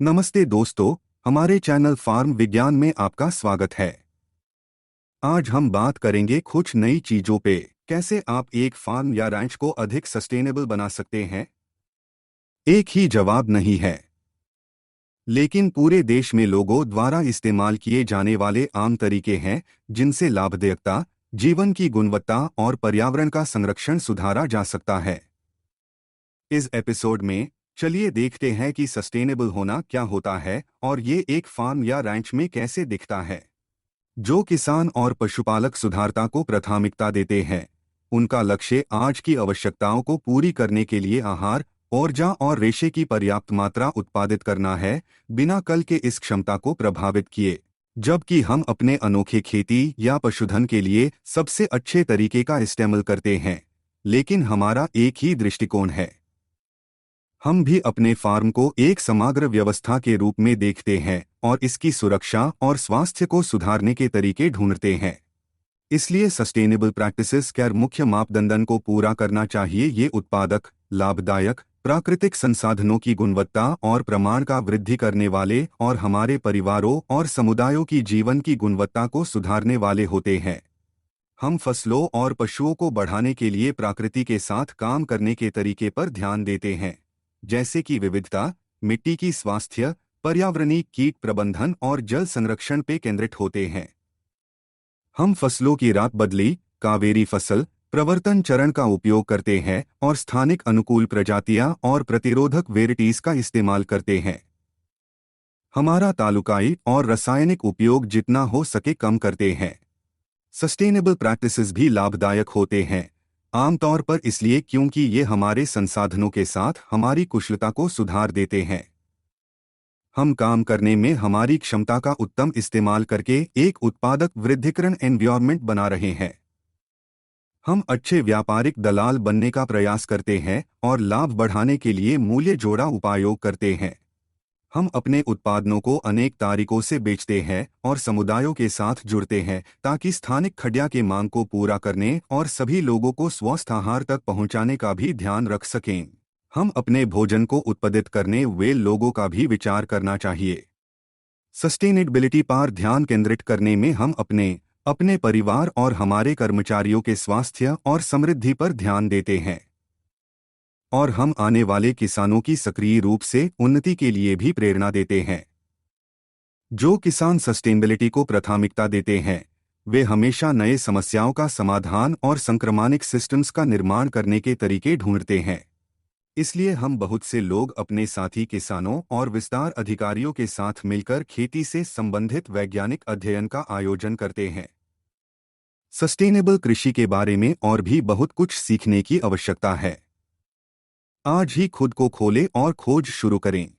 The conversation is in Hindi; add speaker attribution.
Speaker 1: नमस्ते दोस्तों, हमारे चैनल फार्म विज्ञान में आपका स्वागत है। आज हम बात करेंगे कुछ नई चीजों पे, कैसे आप एक फार्म या रैंच को अधिक सस्टेनेबल बना सकते हैं। एक ही जवाब नहीं है, लेकिन पूरे देश में लोगों द्वारा इस्तेमाल किए जाने वाले आम तरीके हैं जिनसे लाभदायकता, जीवन की गुणवत्ता और पर्यावरण का संरक्षण सुधारा जा सकता है। इस एपिसोड में चलिए देखते हैं कि सस्टेनेबल होना क्या होता है और ये एक फार्म या रैंच में कैसे दिखता है। जो किसान और पशुपालक सुधारता को प्राथमिकता देते हैं, उनका लक्ष्य आज की आवश्यकताओं को पूरी करने के लिए आहार, ऊर्जा और रेशे की पर्याप्त मात्रा उत्पादित करना है, बिना कल के इस क्षमता को प्रभावित किए। जबकि हम अपने अनोखे खेती या पशुधन के लिए सबसे अच्छे तरीके का इस्तेमाल करते हैं, लेकिन हमारा एक ही दृष्टिकोण है। हम भी अपने फार्म को एक समग्र व्यवस्था के रूप में देखते हैं और इसकी सुरक्षा और स्वास्थ्य को सुधारने के तरीके ढूंढते हैं। इसलिए सस्टेनेबल प्रैक्टिसेस के मुख्य मापदंडन को पूरा करना चाहिए। ये उत्पादक, लाभदायक, प्राकृतिक संसाधनों की गुणवत्ता और प्रमाण का वृद्धि करने वाले और हमारे परिवारों और समुदायों की जीवन की गुणवत्ता को सुधारने वाले होते हैं। हम फसलों और पशुओं को बढ़ाने के लिए प्रकृति के साथ काम करने के तरीके पर ध्यान देते हैं, जैसे कि विविधता, मिट्टी की स्वास्थ्य, पर्यावरणीय कीट प्रबंधन और जल संरक्षण पे केंद्रित होते हैं। हम फसलों की रात बदली, कावेरी फसल, प्रवर्तन चरण का उपयोग करते हैं और स्थानिक अनुकूल प्रजातियां और प्रतिरोधक वेराइटीज का इस्तेमाल करते हैं। हमारा तालुकाई और रासायनिक उपयोग जितना हो सके कम करते हैं। सस्टेनेबल प्रैक्टिसेस भी लाभदायक होते हैं, आमतौर पर इसलिए क्योंकि ये हमारे संसाधनों के साथ हमारी कुशलता को सुधार देते हैं। हम काम करने में हमारी क्षमता का उत्तम इस्तेमाल करके एक उत्पादक वृद्धिकरण एनवायरनमेंट बना रहे हैं। हम अच्छे व्यापारिक दलाल बनने का प्रयास करते हैं और लाभ बढ़ाने के लिए मूल्य जोड़ा उपयोग करते हैं। हम अपने उत्पादनों को अनेक तरीकों से बेचते हैं और समुदायों के साथ जुड़ते हैं ताकि स्थानिक खड्या के मांग को पूरा करने और सभी लोगों को स्वस्थ आहार तक पहुंचाने का भी ध्यान रख सकें। हम अपने भोजन को उत्पादित करने वे लोगों का भी विचार करना चाहिए। सस्टेनेबिलिटी पर ध्यान केंद्रित करने में हम अपने अपने परिवार और हमारे कर्मचारियों के स्वास्थ्य और समृद्धि पर ध्यान देते हैं, और हम आने वाले किसानों की सक्रिय रूप से उन्नति के लिए भी प्रेरणा देते हैं। जो किसान सस्टेनेबिलिटी को प्राथमिकता देते हैं, वे हमेशा नए समस्याओं का समाधान और संक्रमणिक सिस्टम्स का निर्माण करने के तरीके ढूंढते हैं। इसलिए हम बहुत से लोग अपने साथी किसानों और विस्तार अधिकारियों के साथ मिलकर खेती से संबंधित वैज्ञानिक अध्ययन का आयोजन करते हैं। सस्टेनेबल कृषि के बारे में और भी बहुत कुछ सीखने की आवश्यकता है। आज ही खुद को खोलें और खोज शुरू करें।